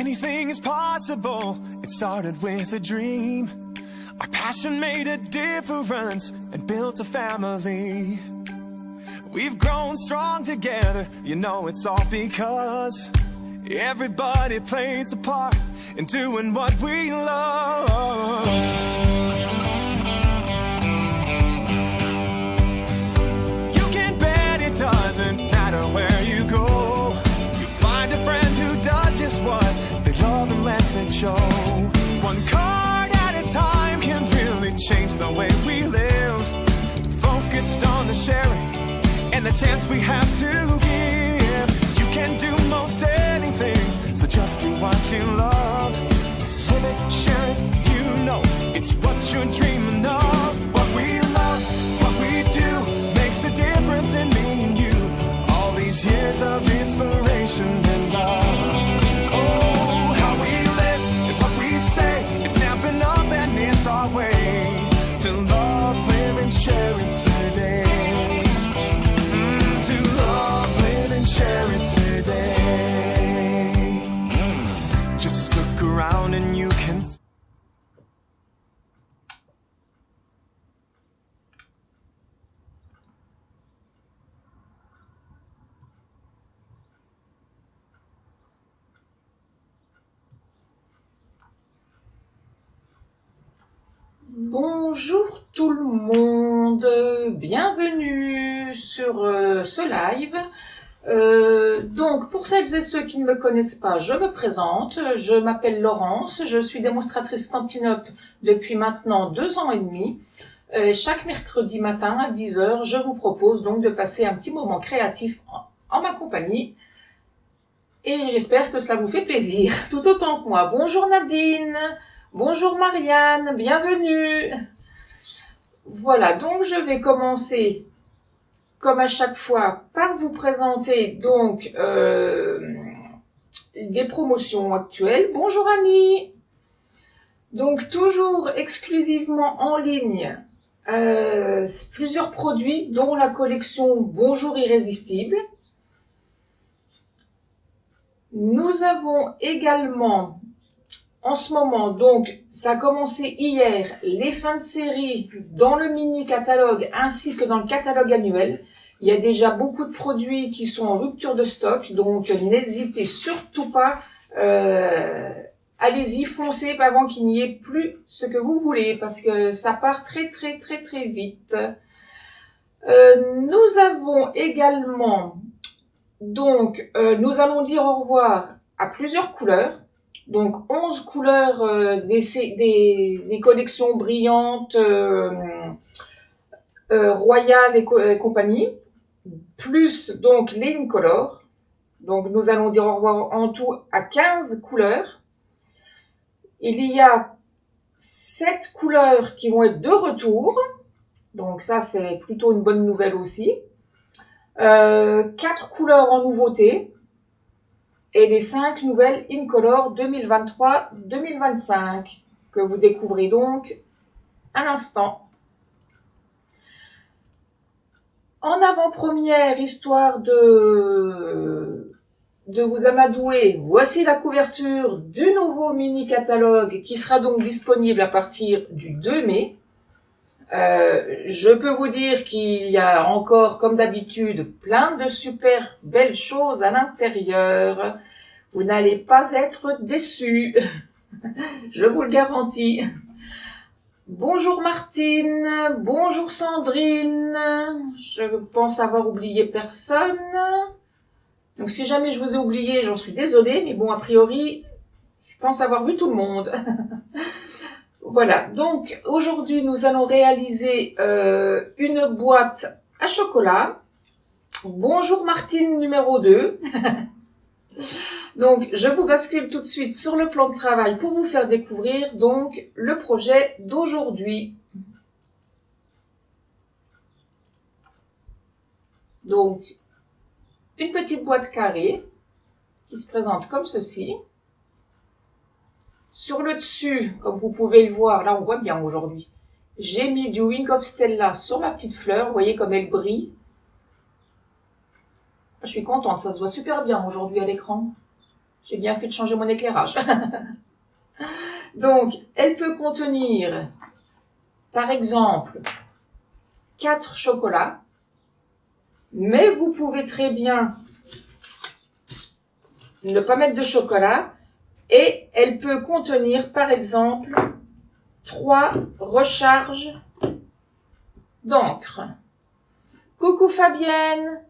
Anything is possible, it started with a dream. Our passion made a difference and built a family. We've grown strong together, you know it's all because everybody plays a part in doing what we love. You can bet it doesn't matter where you go. You find a friend who does just what they love and lets it show. One card at a time can really change the way we live. Focused on the sharing and the chance we have to give. You can do most anything, so just do what you love. Live it, share it, you know it's what you're dreaming of. What we love, what we do, makes a difference in me and you. All these years of inspiration and love. Oh, how we live and what we say, it's amping up and it's our way to love, live and share it today. To love, live and share it today. Just look around and you can. Bonjour tout le monde, bienvenue sur ce live. Donc pour celles et ceux qui ne me connaissent pas, je me présente, je m'appelle Laurence, je suis démonstratrice Stampin' Up depuis maintenant 2 ans et demi. Chaque mercredi matin à 10h, je vous propose donc de passer un petit moment créatif en ma compagnie et j'espère que cela vous fait plaisir, tout autant que moi. Bonjour Nadine, bonjour Marianne, bienvenue. Voilà, donc je vais commencer comme à chaque fois par vous présenter donc les promotions actuelles. Bonjour Annie. Donc toujours exclusivement en ligne plusieurs produits dont la collection Bonjour Irrésistible. Nous avons également en ce moment, donc, ça a commencé hier, les fins de série dans le mini-catalogue ainsi que dans le catalogue annuel. Il y a déjà beaucoup de produits qui sont en rupture de stock, donc n'hésitez surtout pas. Allez-y, foncez avant qu'il n'y ait plus ce que vous voulez, parce que ça part très vite. Nous avons également, donc, nous allons dire au revoir à plusieurs couleurs. Donc 11 couleurs des collections brillantes Royal et compagnie, plus donc les Incolor. Donc nous allons dire au revoir en tout à 15 couleurs. Il y a 7 couleurs qui vont être de retour. Donc ça c'est plutôt une bonne nouvelle aussi. 4 couleurs en nouveauté. Et les 5 nouvelles Incolor 2023-2025 que vous découvrez donc à l'instant. En avant-première, histoire de vous amadouer, voici la couverture du nouveau mini-catalogue qui sera donc disponible à partir du 2 mai. Je peux vous dire qu'il y a encore, comme d'habitude, plein de super belles choses à l'intérieur. Vous n'allez pas être déçus. Je vous le garantis. Bonjour Martine, bonjour Sandrine. Je pense avoir oublié personne. Donc si jamais je vous ai oublié, j'en suis désolée, mais bon, a priori, je pense avoir vu tout le monde. Voilà, donc aujourd'hui nous allons réaliser une boîte à chocolat. Bonjour Martine numéro 2. Donc je vous bascule tout de suite sur le plan de travail pour vous faire découvrir donc le projet d'aujourd'hui. Donc une petite boîte carrée qui se présente comme ceci. Sur le dessus, comme vous pouvez le voir, là on voit bien aujourd'hui, j'ai mis du Wing of Stella sur ma petite fleur, vous voyez comme elle brille. Je suis contente, ça se voit super bien aujourd'hui à l'écran. J'ai bien fait de changer mon éclairage. Donc, elle peut contenir, par exemple, 4 chocolats. Mais vous pouvez très bien ne pas mettre de chocolat. Et elle peut contenir, par exemple, 3 recharges d'encre. Coucou Fabienne!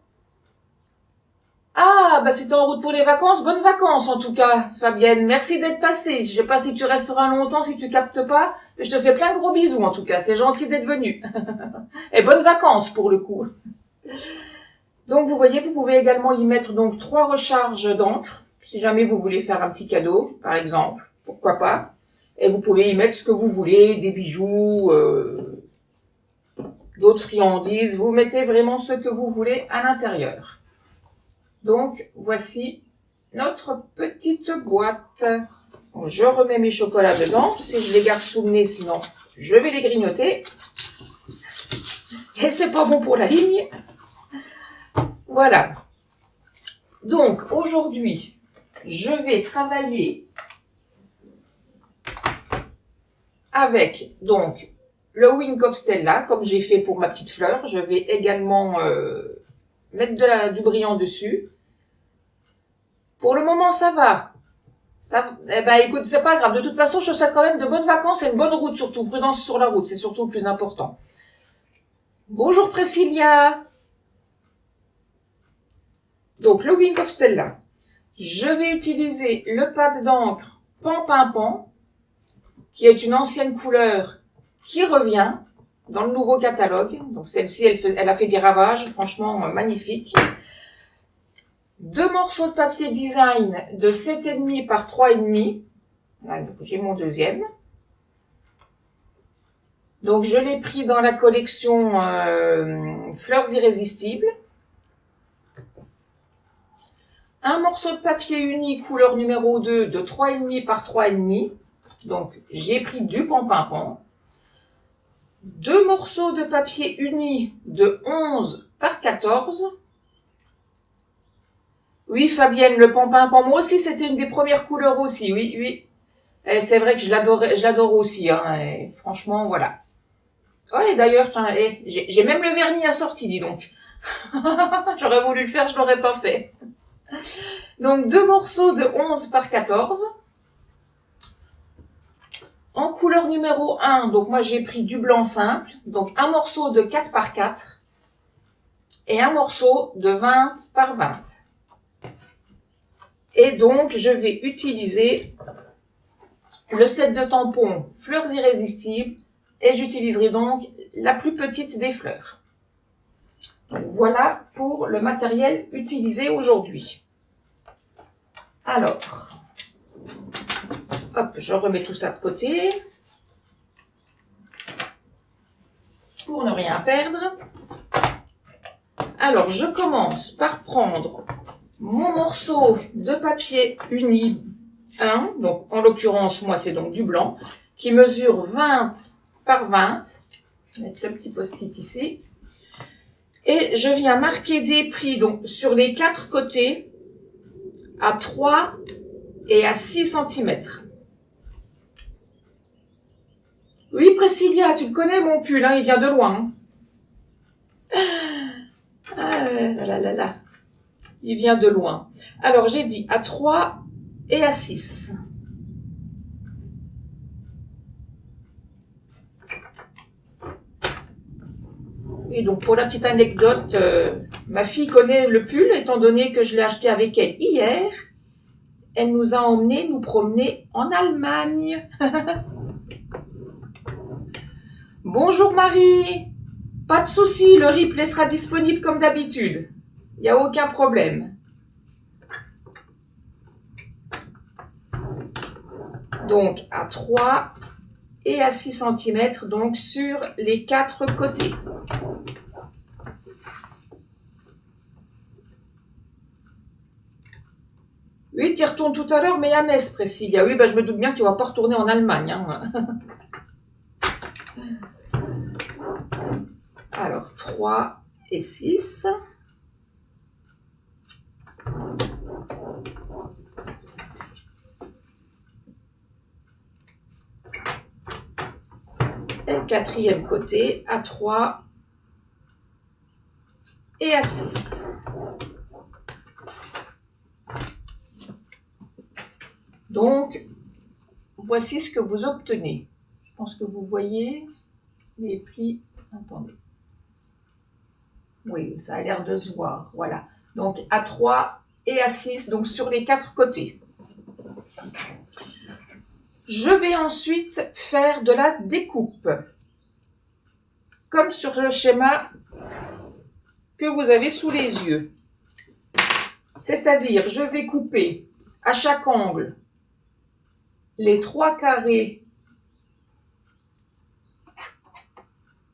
Ah, bah c'est en route pour les vacances. Bonnes vacances en tout cas, Fabienne. Merci d'être passée. Je sais pas si tu resteras longtemps, si tu captes pas. Je te fais plein de gros bisous en tout cas. C'est gentil d'être venue. Et bonnes vacances pour le coup. Donc vous voyez, vous pouvez également y mettre donc 3 recharges d'encre. Si jamais vous voulez faire un petit cadeau, par exemple. Pourquoi pas. Et vous pouvez y mettre ce que vous voulez, des bijoux, d'autres friandises. Vous mettez vraiment ce que vous voulez à l'intérieur. Donc, voici notre petite boîte. Bon, je remets mes chocolats dedans. Si je les garde sous le nez, sinon, je vais les grignoter. Et c'est pas bon pour la ligne. Voilà. Donc, aujourd'hui, je vais travailler avec, donc, le Wink of Stella, comme j'ai fait pour ma petite fleur. Je vais également mettre du brillant dessus. Pour le moment, ça va. Eh ben, écoute, c'est pas grave. De toute façon, je te souhaite quand même de bonnes vacances et une bonne route, surtout. Prudence sur la route, c'est surtout le plus important. Bonjour Priscilla. Donc, le Wink of Stella. Je vais utiliser le pad d'encre Pan, qui est une ancienne couleur qui revient dans le nouveau catalogue. Donc, celle-ci, elle a fait des ravages, franchement, magnifiques. 2 morceaux de papier design de 7,5 par 3,5. Voilà, j'ai mon deuxième. Donc, je l'ai pris dans la collection Fleurs Irrésistibles. Un morceau de papier uni couleur numéro 2 de 3,5 par 3,5. Donc, j'ai pris du Pan. 2 morceaux de papier uni de 11 par 14. Oui, Fabienne, le Pan. Moi aussi, c'était une des premières couleurs aussi. Oui. Et c'est vrai que je l'adore aussi. Hein, et franchement, voilà. Ouais, d'ailleurs, j'ai même le vernis assorti, dis donc. J'aurais voulu le faire, je l'aurais pas fait. Donc, 2 morceaux de 11 par 14. En couleur numéro 1, donc moi j'ai pris du blanc simple. Donc, un morceau de 4 par 4. Et un morceau de 20 par 20. Et donc, je vais utiliser le set de tampons Fleurs Irrésistibles. Et j'utiliserai donc la plus petite des fleurs. Donc, voilà pour le matériel utilisé aujourd'hui. Alors, hop, je remets tout ça de côté. Pour ne rien perdre. Alors, je commence par prendre mon morceau de papier uni 1. Donc, en l'occurrence, moi, c'est donc du blanc. Qui mesure 20 par 20. Je vais mettre le petit post-it ici. Et je viens marquer des plis donc sur les 4 côtés à 3 et à 6 cm. Oui, Priscilla, tu le connais mon pull, hein, il vient de loin. Ah là. Il vient de loin. Alors, j'ai dit à 3 et à 6. Et donc, pour la petite anecdote, ma fille connaît le pull, étant donné que je l'ai acheté avec elle hier. Elle nous a emmenés nous promener en Allemagne. Bonjour Marie. Pas de souci, le replay sera disponible comme d'habitude. Il n'y a aucun problème. Donc, à 3 et à 6 cm, donc sur les 4 côtés. Oui, tu y retournes tout à l'heure, mais à Metz, Priscilla. Oui, bah, je me doute bien que tu vas pas retourner en Allemagne. Hein. Alors, 3 et 6. quatrième côté, à 3 et à 6. Donc, voici ce que vous obtenez. Je pense que vous voyez les plis. Attendez. Oui, ça a l'air de se voir. Voilà. Donc, à 3 et à 6, donc sur les 4 côtés. Je vais ensuite faire de la découpe. Comme sur le schéma que vous avez sous les yeux. C'est-à-dire, je vais couper à chaque angle les 3 carrés,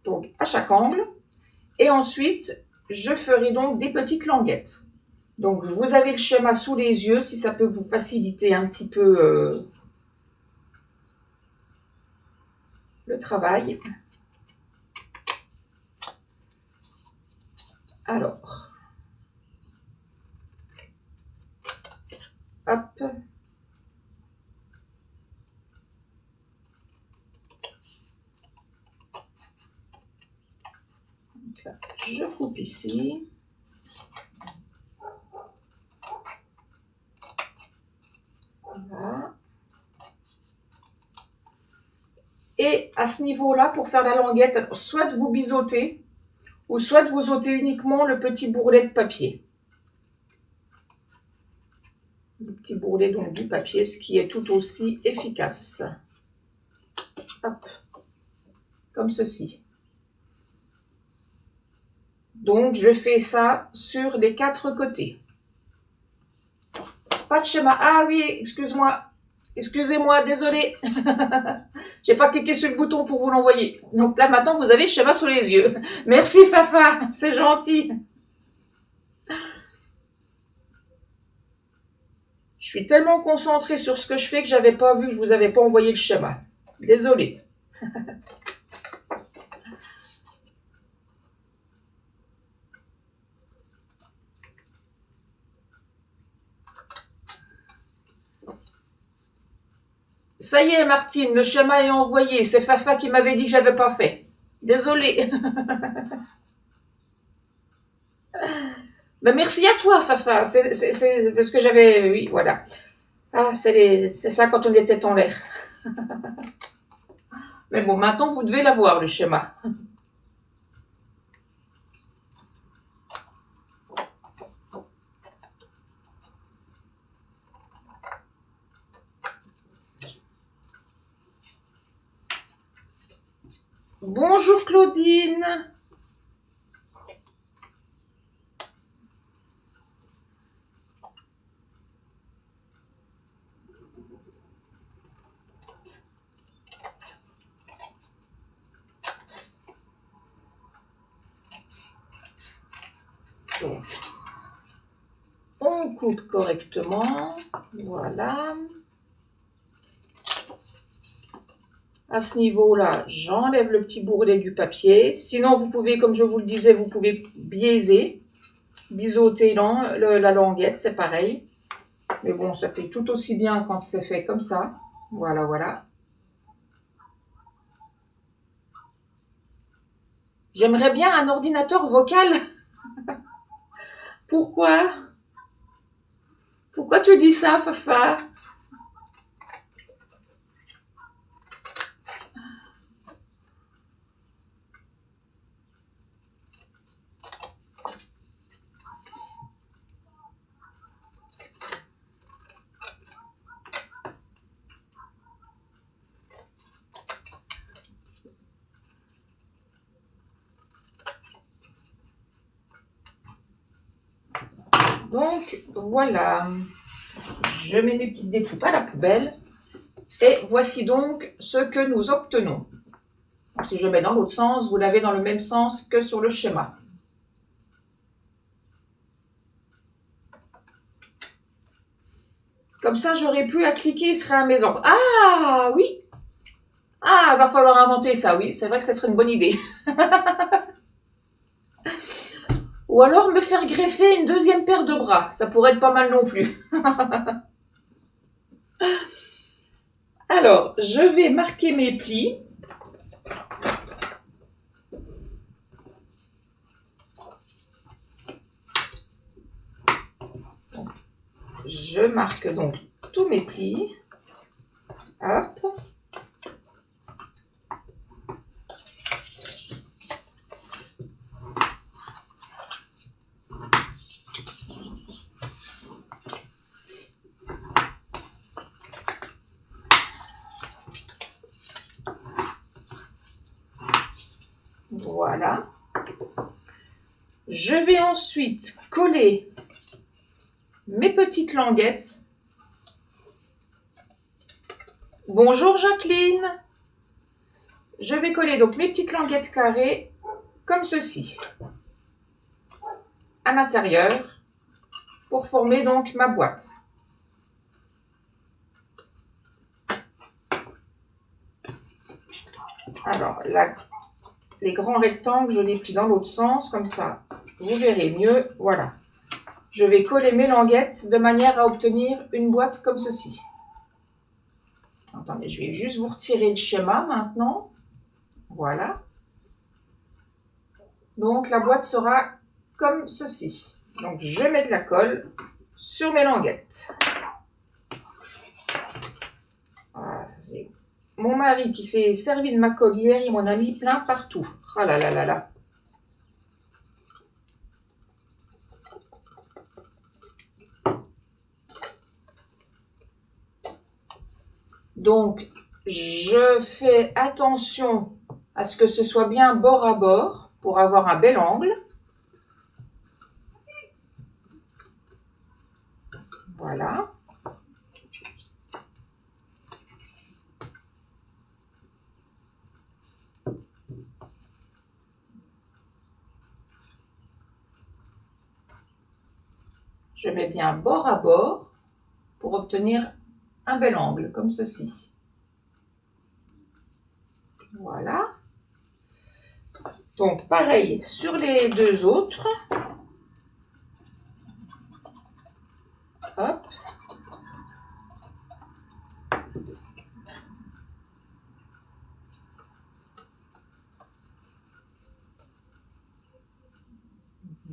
donc à chaque angle, et ensuite, je ferai donc des petites languettes. Donc, vous avez le schéma sous les yeux, si ça peut vous faciliter un petit peu le travail. Alors, hop. Donc là, je coupe ici. Voilà. Et à ce niveau-là, pour faire la languette, alors, soit vous biseautez, ou soit vous ôtez uniquement le petit bourrelet de papier. Le petit bourrelet donc du papier, ce qui est tout aussi efficace. Hop, comme ceci. Donc, je fais ça sur les 4 côtés. Pas de schéma. Ah oui, excuse-moi. Excusez-moi, désolé. J'ai pas cliqué sur le bouton pour vous l'envoyer. Donc là, maintenant, vous avez le schéma sous les yeux. Merci, Fafa. C'est gentil. Je suis tellement concentrée sur ce que je fais que j'avais pas vu que je vous avais pas envoyé le schéma. Désolée. Ça y est, Martine, le schéma est envoyé. C'est Fafa qui m'avait dit que j'avais pas fait. Désolée. Ben, merci à toi, Fafa. C'est parce que j'avais... Oui, voilà. Ah, c'est ça quand on était en l'air. Mais bon, maintenant, vous devez l'avoir, le schéma. Bonjour, Claudine. Donc, on coupe correctement. Voilà. À ce niveau-là, j'enlève le petit bourrelet du papier. Sinon, vous pouvez, comme je vous le disais, vous pouvez biaiser, biseauter la languette, c'est pareil. Mais bon, ça fait tout aussi bien quand c'est fait comme ça. Voilà, voilà. J'aimerais bien un ordinateur vocal. Pourquoi? Pourquoi tu dis ça, Fafa? Donc, voilà. Je mets mes petites découpes à la poubelle. Et voici donc ce que nous obtenons. Donc, si je mets dans l'autre sens, vous l'avez dans le même sens que sur le schéma. Comme ça, j'aurai plus à cliquer, il serait à mes ordres. Ah, oui. Ah, va falloir inventer ça, oui. C'est vrai que ça serait une bonne idée. Ou alors me faire greffer une deuxième paire de bras. Ça pourrait être pas mal non plus. Alors, je vais marquer mes plis. je marque donc tous mes plis. Hop. Voilà. Je vais ensuite coller mes petites languettes. Bonjour Jacqueline. Je vais coller donc mes petites languettes carrées comme ceci à l'intérieur pour former donc ma boîte. Alors les grands rectangles, je les plie dans l'autre sens comme ça. Vous verrez mieux. Voilà. Je vais coller mes languettes de manière à obtenir une boîte comme ceci. Attendez, je vais juste vous retirer le schéma maintenant. Voilà. Donc la boîte sera comme ceci. Donc je mets de la colle sur mes languettes. Voilà. Mon mari qui s'est servi de ma colle hier, il m'en a mis plein partout. Ah là là là là. Donc, je fais attention à ce que ce soit bien bord à bord pour avoir un bel angle. Voilà. Je mets bien bord à bord pour obtenir un bel angle, comme ceci. Voilà. Donc, pareil sur les deux autres. Hop.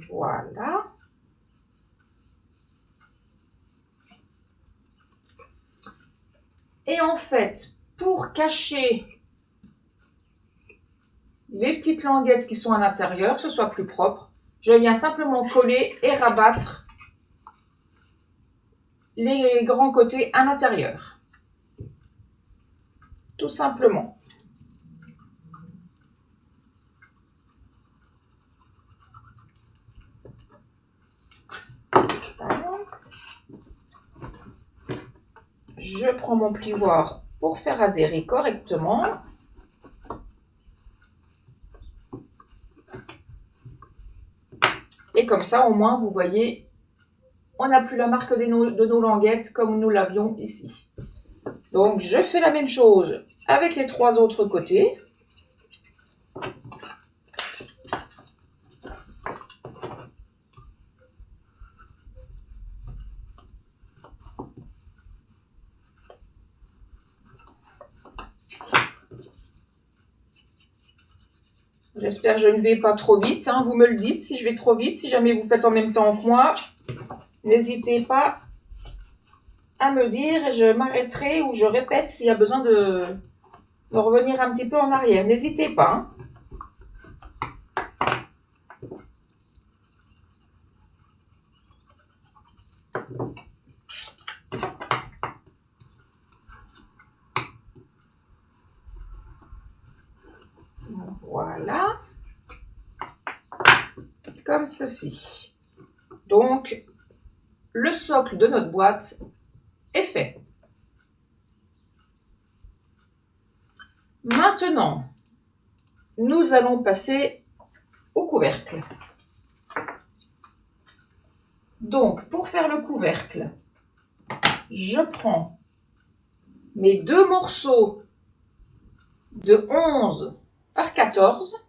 Voilà. Et en fait, pour cacher les petites languettes qui sont à l'intérieur, que ce soit plus propre, je viens simplement coller et rabattre les grands côtés à l'intérieur. Tout simplement. Je prends mon plioir pour faire adhérer correctement. Et comme ça, au moins, vous voyez, on n'a plus la marque de nos languettes comme nous l'avions ici. Donc, je fais la même chose avec les trois autres côtés. J'espère que je ne vais pas trop vite. Vous me le dites si je vais trop vite. Si jamais vous faites en même temps que moi, n'hésitez pas à me dire. Je m'arrêterai ou je répète s'il y a besoin de revenir un petit peu en arrière. N'hésitez pas. Voilà. Comme ceci. Donc, le socle de notre boîte est fait. Maintenant, nous allons passer au couvercle. Donc, pour faire le couvercle, je prends mes deux morceaux de 11 par 14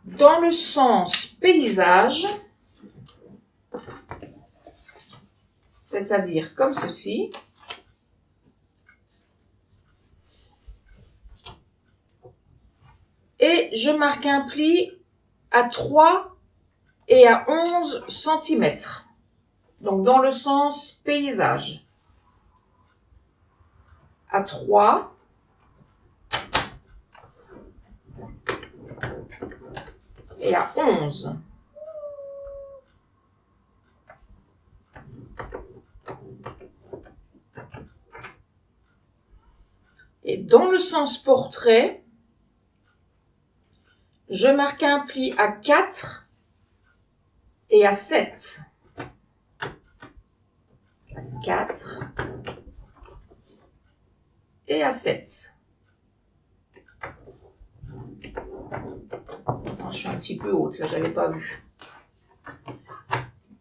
dans le sens paysage, c'est-à-dire comme ceci. Et je marque un pli à 3 et à 11 cm. Donc dans le sens paysage. À 3 et à 11. Et dans le sens portrait, je marque un pli à 4 et à 7. 4 et à 7. Attends, je suis un petit peu haute, là, j'avais pas vu.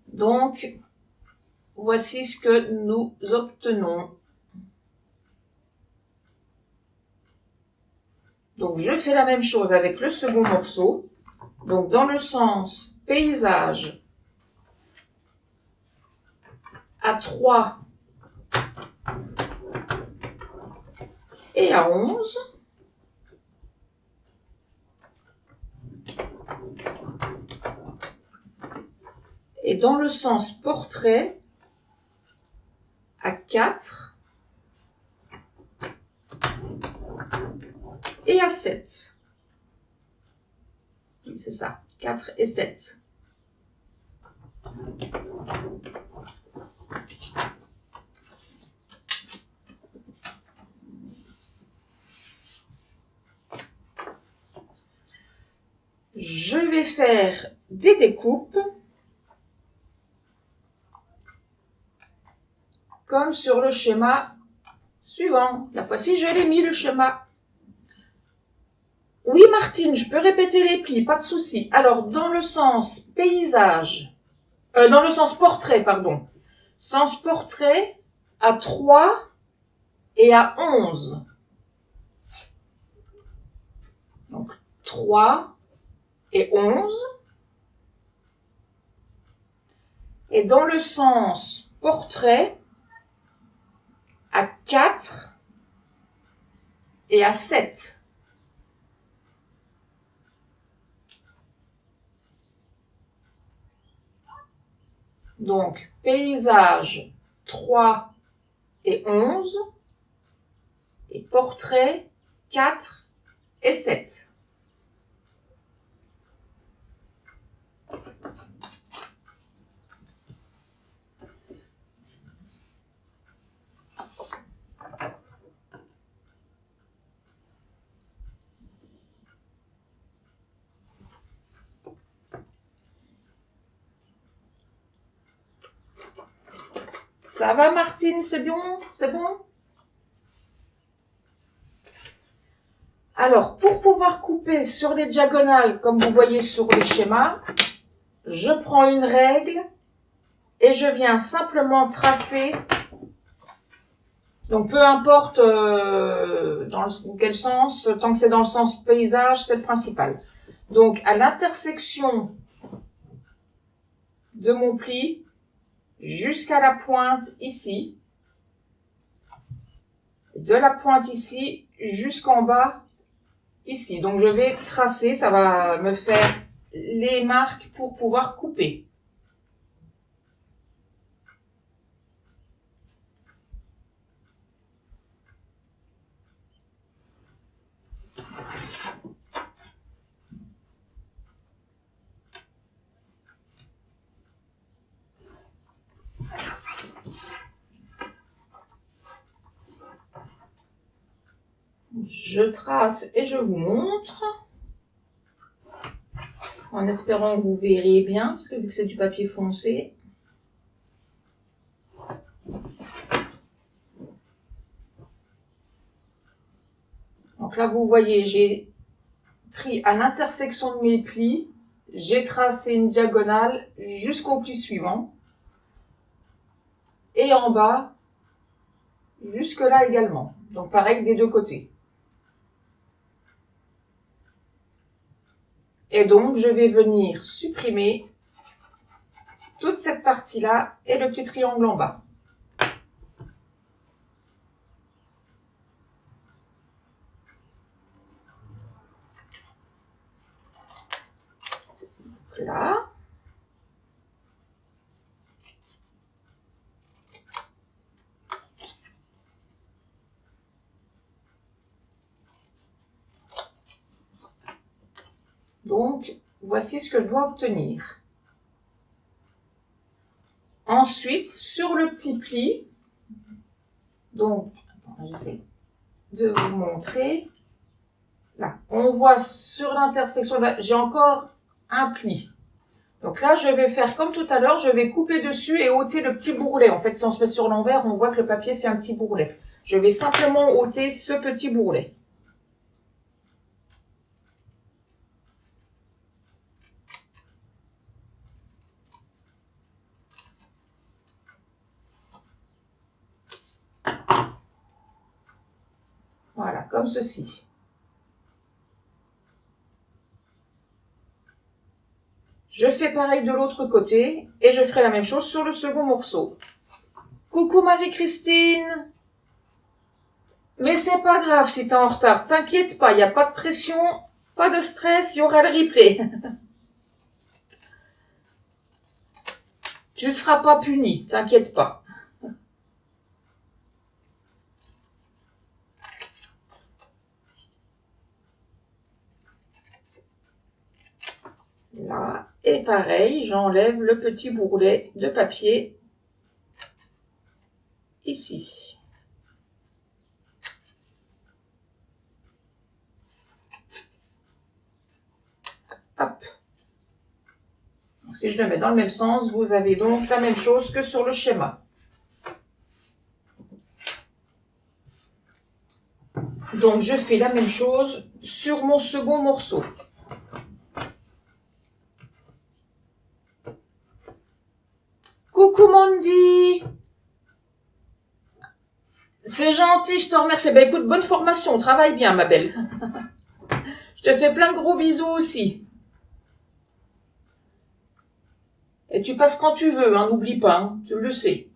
Donc, voici ce que nous obtenons. Donc, je fais la même chose avec le second morceau. Donc, dans le sens paysage, à 3 et à 11. Et dans le sens portrait, à 4 et à 7. Oui, c'est ça, 4 et 7. Je vais faire des découpes comme sur le schéma suivant. La fois-ci, je l'ai mis le schéma. Oui, Martine, je peux répéter les plis, pas de souci. Alors, dans le sens paysage, dans le sens portrait, pardon. Sens portrait à 3 et à 11. Donc, 3 et 11. Et dans le sens portrait, à 4 et à 7. Donc, paysage 3 et 11 et portrait 4 et 7. Ça va, Martine, c'est bon? C'est bon? Alors, pour pouvoir couper sur les diagonales, comme vous voyez sur le schéma, je prends une règle et je viens simplement tracer. Donc, peu importe dans quel sens, tant que c'est dans le sens paysage, c'est le principal. Donc, à l'intersection de mon pli, jusqu'à la pointe ici, de la pointe ici jusqu'en bas ici. Donc je vais tracer, ça va me faire les marques pour pouvoir couper. Je trace et je vous montre. En espérant que vous verrez bien, parce que vu que c'est du papier foncé. Donc là, vous voyez, j'ai pris à l'intersection de mes plis, j'ai tracé une diagonale jusqu'au pli suivant. Et en bas, jusque là également. Donc pareil des deux côtés. Et donc, je vais venir supprimer toute cette partie-là et le petit triangle en bas. Donc là. voici ce que je dois obtenir. Ensuite, sur le petit pli, donc, j'essaie de vous montrer. Là, on voit sur l'intersection, j'ai encore un pli. Donc là, je vais faire comme tout à l'heure, je vais couper dessus et ôter le petit bourrelet. En fait, si on se met sur l'envers, on voit que le papier fait un petit bourrelet. Je vais simplement ôter ce petit bourrelet. Voilà, comme ceci. Je fais pareil de l'autre côté et je ferai la même chose sur le second morceau. Coucou Marie-Christine! Mais c'est pas grave si t'es en retard, t'inquiète pas, il n'y a pas de pression, pas de stress, il y aura le replay. Tu ne seras pas puni, t'inquiète pas. Là, et pareil, j'enlève le petit bourrelet de papier ici. Hop. Donc, si je le mets dans le même sens, vous avez donc la même chose que sur le schéma. Donc, je fais la même chose sur mon second morceau. Coucou Mandy! C'est gentil, je te remercie. Ben écoute, bonne formation, travaille bien ma belle. Je te fais plein de gros bisous aussi. Et tu passes quand tu veux, hein, n'oublie pas, hein, tu le sais.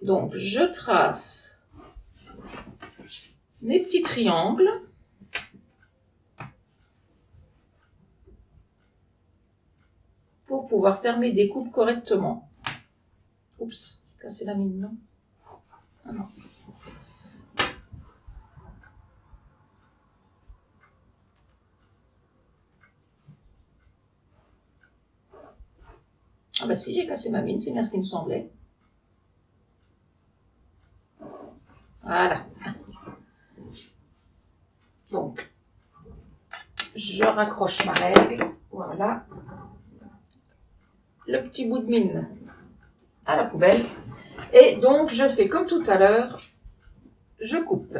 Donc, je trace mes petits triangles. Pour pouvoir faire mes découpes correctement. Oups, j'ai cassé la mine, non? Ah non. Ah bah si, j'ai cassé ma mine, c'est bien ce qui me semblait. Voilà. Donc, je raccroche ma règle. Voilà. Le petit bout de mine à la poubelle. Et donc, je fais comme tout à l'heure. Je coupe.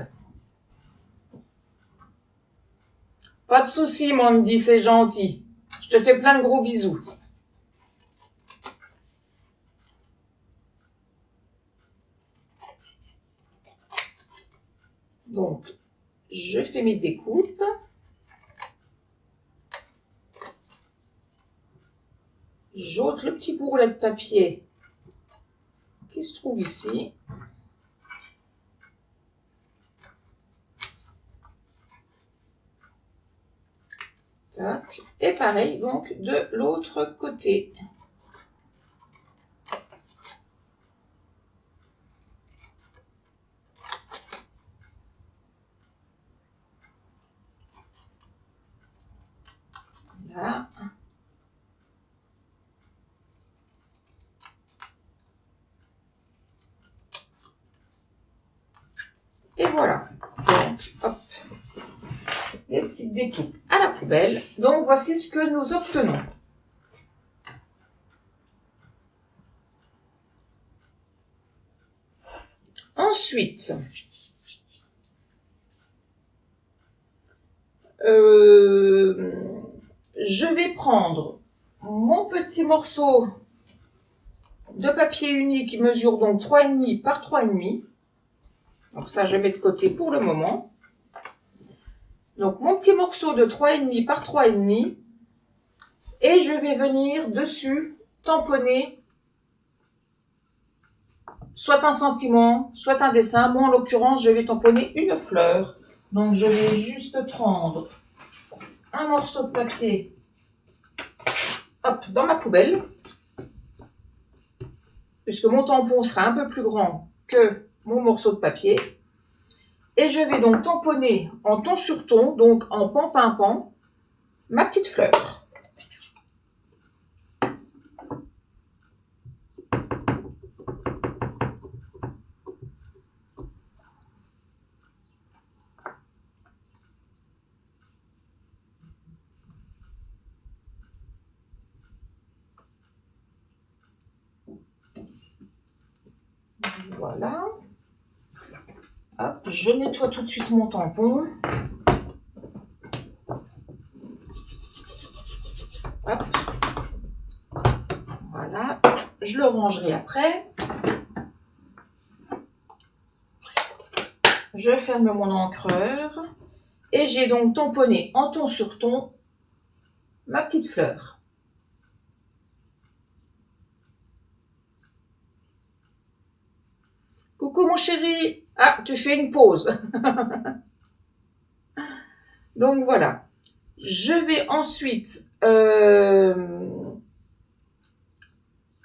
Pas de souci, Mandy, c'est gentil. Je te fais plein de gros bisous. Donc, je fais mes découpes. J'ôte le petit bourrelet de papier qui se trouve ici. Tac. Et pareil, donc, de l'autre côté. Là. Et voilà. Donc, hop. Les petites découpes à la poubelle. Donc, voici ce que nous obtenons. Ensuite, je vais prendre mon petit morceau de papier uni qui mesure donc 3,5 par 3,5. Donc ça, je mets de côté pour le moment. Donc mon petit morceau de 3,5 par 3,5. Et je vais venir dessus tamponner soit un sentiment, soit un dessin. Moi, en l'occurrence, je vais tamponner une fleur. Donc, je vais juste prendre un morceau de papier, hop, dans ma poubelle. puisque mon tampon sera un peu plus grand que mon morceau de papier. Et je vais donc tamponner en ton sur ton, donc en pan-pan-pan, ma petite fleur. Voilà. Hop, je nettoie tout de suite mon tampon. Hop. Voilà. Je le rangerai après. Je ferme mon encreur. Et j'ai donc tamponné en ton sur ton ma petite fleur. Coucou mon chéri. Ah, tu fais une pause. Donc voilà. Je vais ensuite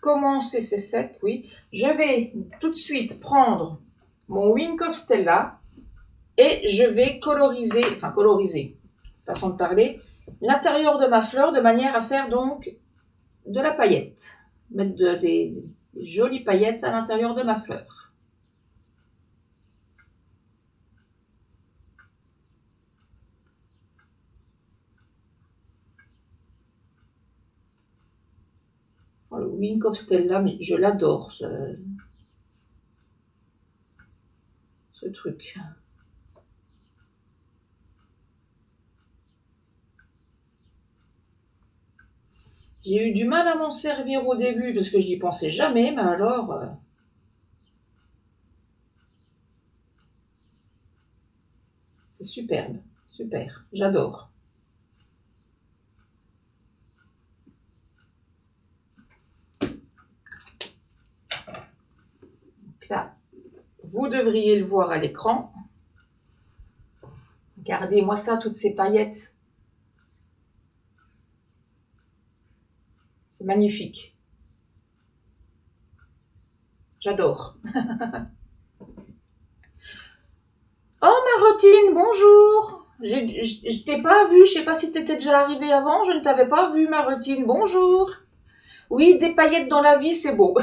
commencer, c'est sec, oui. Je vais tout de suite prendre mon Wink of Stella et je vais coloriser, façon de parler, l'intérieur de ma fleur de manière à faire donc de la paillette. Mettre des jolies paillettes à l'intérieur de ma fleur. Le Wink of Stella, mais je l'adore, ce truc. J'ai eu du mal à m'en servir au début parce que je n'y pensais jamais, mais alors... c'est superbe, super, j'adore. Là, vous devriez le voir à l'écran. Regardez-moi ça, toutes ces paillettes. C'est magnifique. J'adore. Oh Marotine, bonjour. Je t'ai pas vu, je sais pas si t'étais déjà arrivée avant, je ne t'avais pas vu Marotine, bonjour. Oui, des paillettes dans la vie, c'est beau.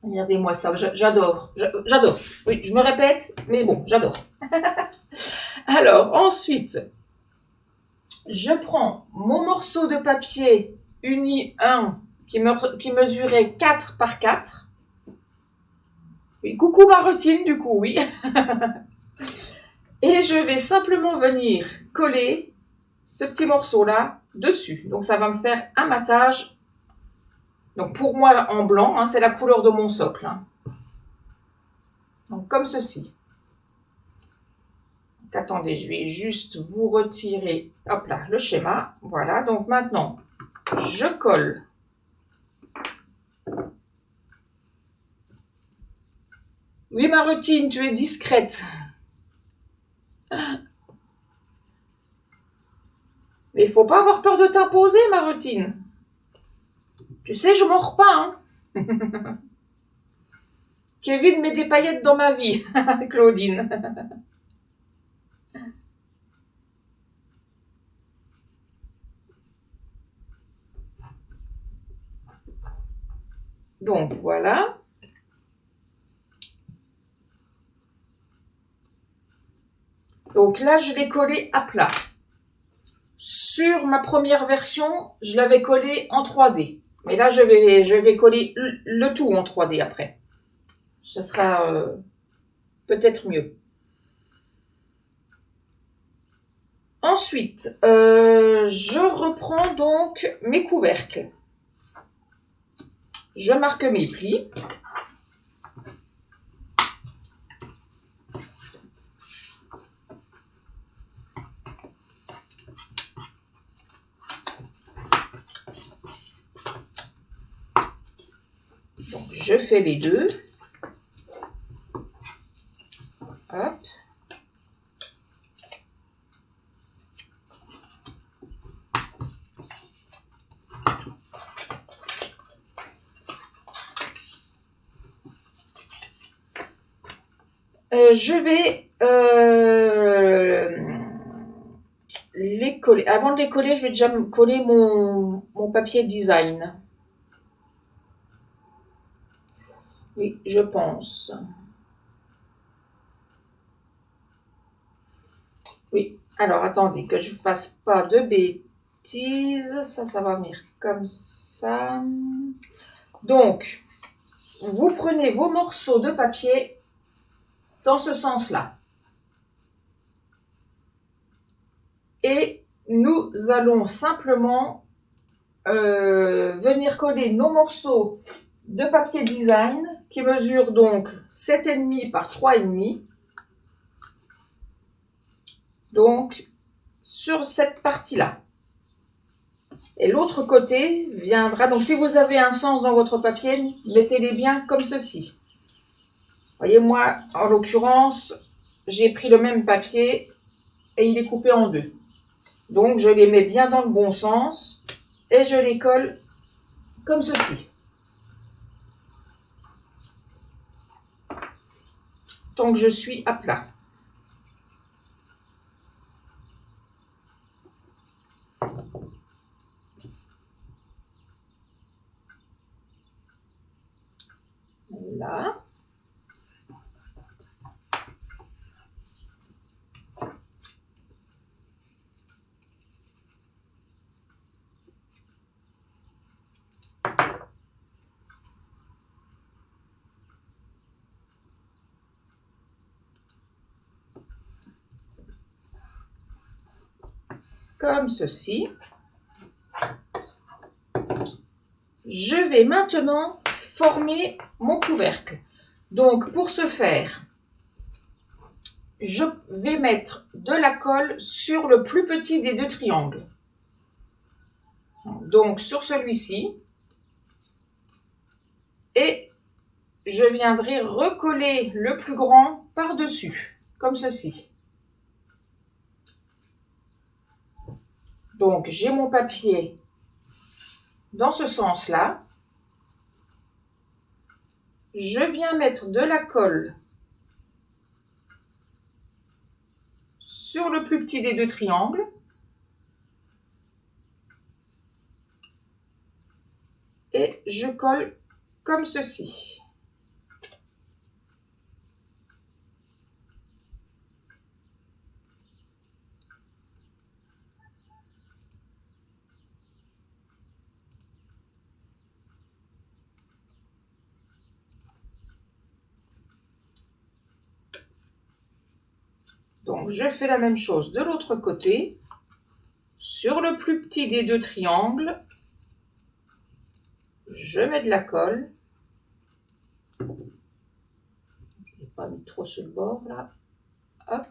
Regardez-moi ça, j'adore, j'adore. Oui, je me répète, mais bon, j'adore. Alors, ensuite, je prends mon morceau de papier uni 1 qui mesurait 4 par 4. Oui, coucou Marotine, du coup, oui. Et je vais simplement venir coller ce petit morceau-là dessus. Donc, ça va me faire un matage. Donc pour moi en blanc, hein, c'est la couleur de mon socle. Hein. Donc comme ceci. Donc, attendez, je vais juste vous retirer, hop là, le schéma. Voilà, donc maintenant, je colle. Oui Marotine, tu es discrète. Mais il faut pas avoir peur de t'imposer Marotine. Tu sais, je mords pas, hein. Kevin met des paillettes dans ma vie, Claudine. Donc, voilà. Donc là, je l'ai collé à plat. Sur ma première version, je l'avais collé en 3D. Mais là, je vais coller le tout en 3D après. Ce sera peut-être mieux. Ensuite, je reprends donc mes couvercles. Je marque mes plis. Donc, je fais les deux. Hop. Je vais les coller. Avant de les coller, je vais déjà coller mon papier design. Oui, je pense. Oui, alors attendez, que je ne fasse pas de bêtises. Ça va venir comme ça. Donc, vous prenez vos morceaux de papier dans ce sens-là. Et nous allons simplement venir coller nos morceaux de papier design qui mesurent donc 7,5 par 3,5. Donc, sur cette partie-là. Et l'autre côté viendra, donc si vous avez un sens dans votre papier, mettez-les bien comme ceci. Voyez, moi, en l'occurrence, j'ai pris le même papier et il est coupé en deux. Donc, je les mets bien dans le bon sens et je les colle comme ceci. Tant que je suis à plat. Là. Comme ceci. Je vais maintenant former mon couvercle. Donc, pour ce faire, je vais mettre de la colle sur le plus petit des deux triangles. Donc, sur celui-ci. Et je viendrai recoller le plus grand par-dessus, comme ceci. Donc, j'ai mon papier dans ce sens-là. Je viens mettre de la colle sur le plus petit des deux triangles. Et je colle comme ceci. Donc, je fais la même chose de l'autre côté. Sur le plus petit des deux triangles, je mets de la colle. Je n'ai pas mis trop sur le bord là. Hop.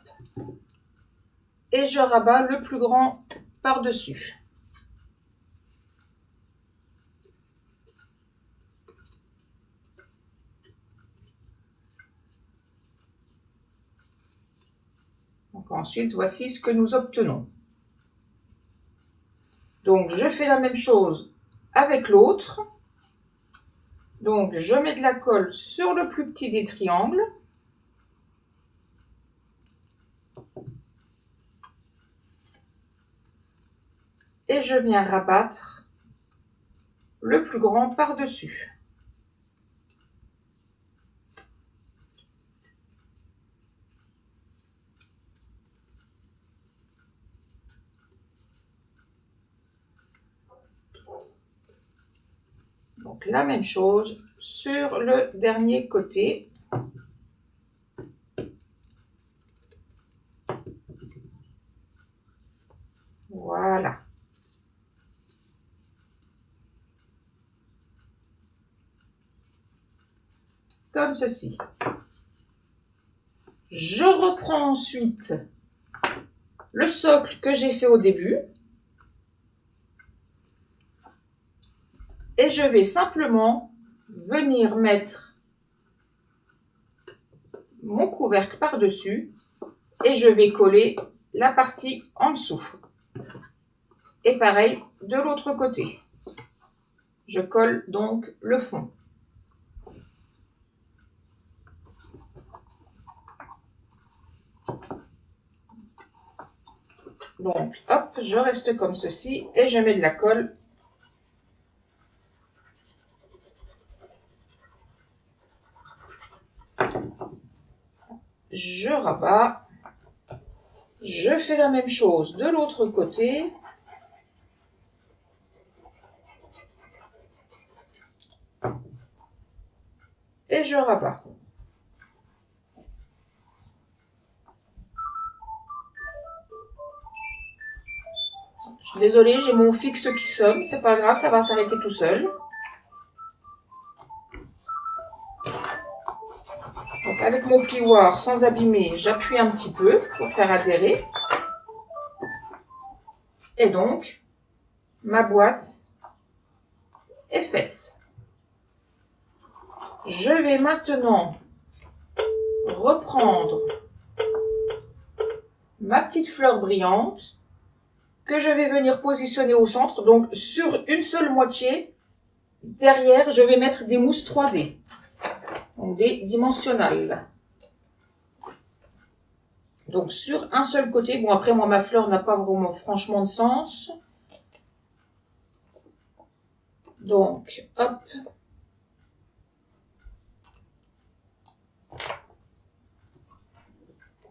Et je rabats le plus grand par-dessus. Donc ensuite, voici ce que nous obtenons. Donc, je fais la même chose avec l'autre. Donc, je mets de la colle sur le plus petit des triangles. Et je viens rabattre le plus grand par-dessus. Donc, la même chose sur le dernier côté. Voilà. Comme ceci. Je reprends ensuite le socle que j'ai fait au début. Et je vais simplement venir mettre mon couvercle par-dessus et je vais coller la partie en dessous. Et pareil de l'autre côté. Je colle donc le fond. Donc, hop, je reste comme ceci et je mets de la colle. Je rabats. Je fais la même chose de l'autre côté. Et je rabats. Je suis désolée, j'ai mon fixe qui sonne, c'est pas grave, ça va s'arrêter tout seul. Donc avec mon plioir sans abîmer, j'appuie un petit peu pour faire adhérer. Et donc, ma boîte est faite. Je vais maintenant reprendre ma petite fleur brillante que je vais venir positionner au centre. Donc, sur une seule moitié, derrière, je vais mettre des mousses 3D. Donc, des dimensionnelles. Donc, sur un seul côté. Bon, après, moi, ma fleur n'a pas vraiment franchement de sens. Donc, hop.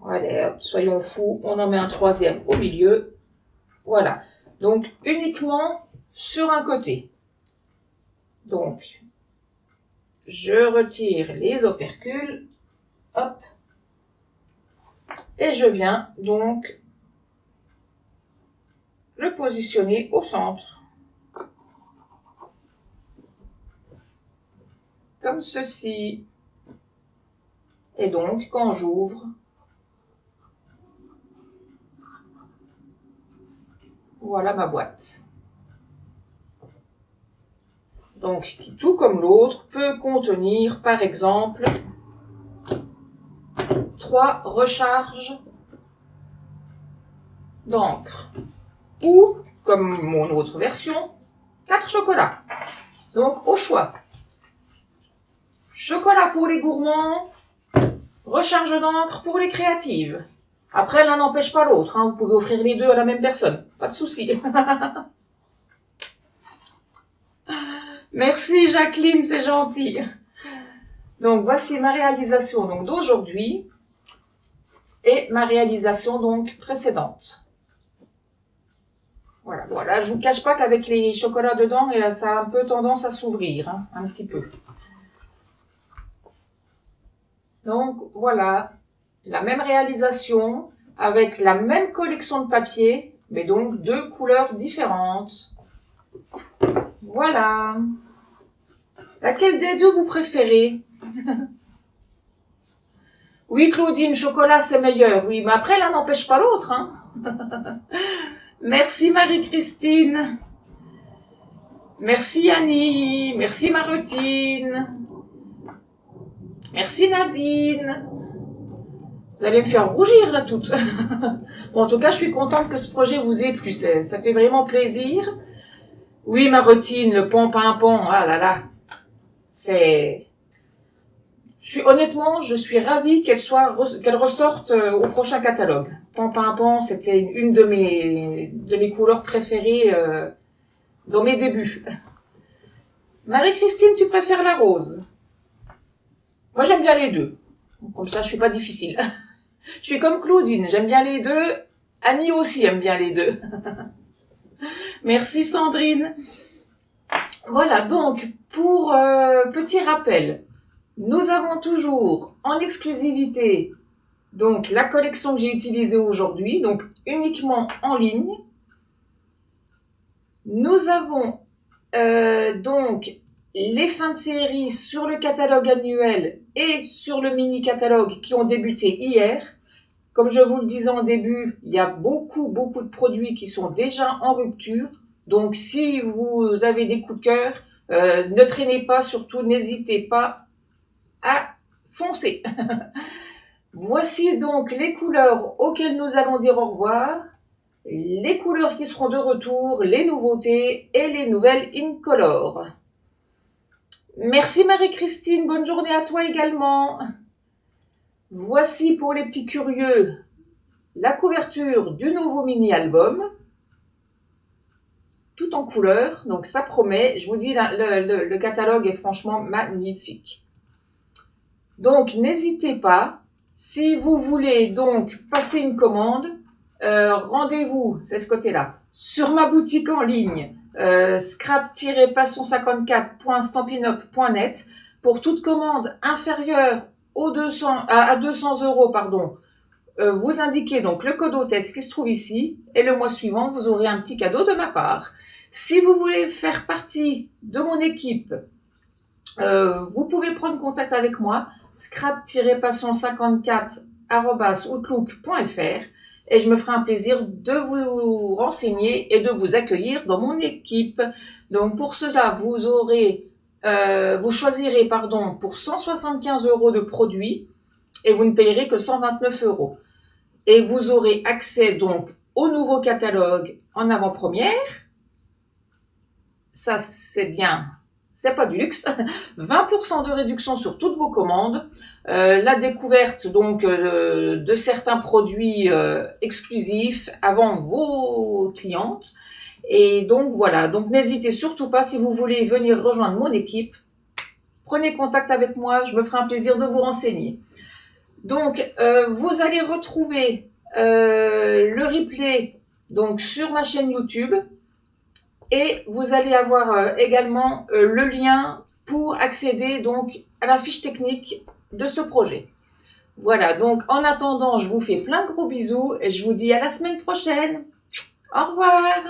Allez, hop, soyons fous. On en met un troisième au milieu. Voilà. Donc, uniquement sur un côté. Donc, je retire les opercules. Hop. Et je viens donc le positionner au centre. Comme ceci. Et donc, quand j'ouvre, voilà ma boîte. Donc, qui, tout comme l'autre, peut contenir, par exemple, 3 recharges d'encre. Ou, comme mon autre version, 4 chocolats. Donc, au choix. Chocolat pour les gourmands, recharge d'encre pour les créatives. Après, l'un n'empêche pas l'autre. Hein. Vous pouvez offrir les deux à la même personne. Pas de souci. Merci Jacqueline, c'est gentil. Donc, voici ma réalisation donc d'aujourd'hui et ma réalisation donc précédente. Voilà, voilà. Je vous cache pas qu'avec les chocolats dedans, ça a un peu tendance à s'ouvrir, hein, un petit peu. Donc, voilà. La même réalisation avec la même collection de papier, mais donc 2 couleurs différentes. Voilà. Laquelle des deux vous préférez? Oui, Claudine, chocolat, c'est meilleur. Oui, mais après, l'un n'empêche pas l'autre. Hein. Merci Marie-Christine. Merci Annie. Merci Marotine. Merci Nadine. Vous allez me faire rougir là toutes. Bon, en tout cas, je suis contente que ce projet vous ait plu. Ça fait vraiment plaisir. Oui, Marotine, le pont-pimpon. Ah là là. Honnêtement, je suis ravie qu'elle ressorte au prochain catalogue. Pont-pimpon, c'était une de mes couleurs préférées dans mes débuts. Marie-Christine, tu préfères la rose? Moi, j'aime bien les deux. Comme ça, je suis pas difficile. Je suis comme Claudine, j'aime bien les deux. Annie aussi aime bien les deux. Merci Sandrine. Voilà, donc, pour petit rappel, nous avons toujours en exclusivité donc la collection que j'ai utilisée aujourd'hui, donc uniquement en ligne. Nous avons donc les fins de série sur le catalogue annuel et sur le mini-catalogue qui ont débuté hier. Comme je vous le disais en début, il y a beaucoup de produits qui sont déjà en rupture. Donc, si vous avez des coups de cœur, ne traînez pas, surtout n'hésitez pas à foncer. Voici donc les couleurs auxquelles nous allons dire au revoir, les couleurs qui seront de retour, les nouveautés et les nouvelles Incolor. Merci Marie-Christine, bonne journée à toi également. Voici pour les petits curieux la couverture du nouveau mini-album, tout en couleur, donc ça promet. Je vous dis, le catalogue est franchement magnifique. Donc, n'hésitez pas, si vous voulez donc passer une commande, rendez-vous, c'est ce côté-là, sur ma boutique en ligne, scrap-passion54.stampin'up.net, pour toute commande inférieure à 200 €, pardon. Vous indiquez donc le code hôtesse qui se trouve ici, et le mois suivant, vous aurez un petit cadeau de ma part. Si vous voulez faire partie de mon équipe, vous pouvez prendre contact avec moi, scrap-passion54@outlook.fr, et je me ferai un plaisir de vous renseigner et de vous accueillir dans mon équipe. Donc pour cela, vous choisirez pour 175 € de produits, et vous ne payerez que 129 €. Et vous aurez accès donc au nouveau catalogue en avant-première. Ça, c'est bien. C'est pas du luxe. 20% de réduction sur toutes vos commandes. La découverte donc de certains produits exclusifs avant vos clientes. Et donc voilà. Donc n'hésitez surtout pas, si vous voulez venir rejoindre mon équipe, prenez contact avec moi. Je me ferai un plaisir de vous renseigner. Donc vous allez retrouver le replay donc sur ma chaîne YouTube. Et vous allez avoir également le lien pour accéder donc à la fiche technique de ce projet. Voilà, donc en attendant, je vous fais plein de gros bisous et je vous dis à la semaine prochaine. Au revoir!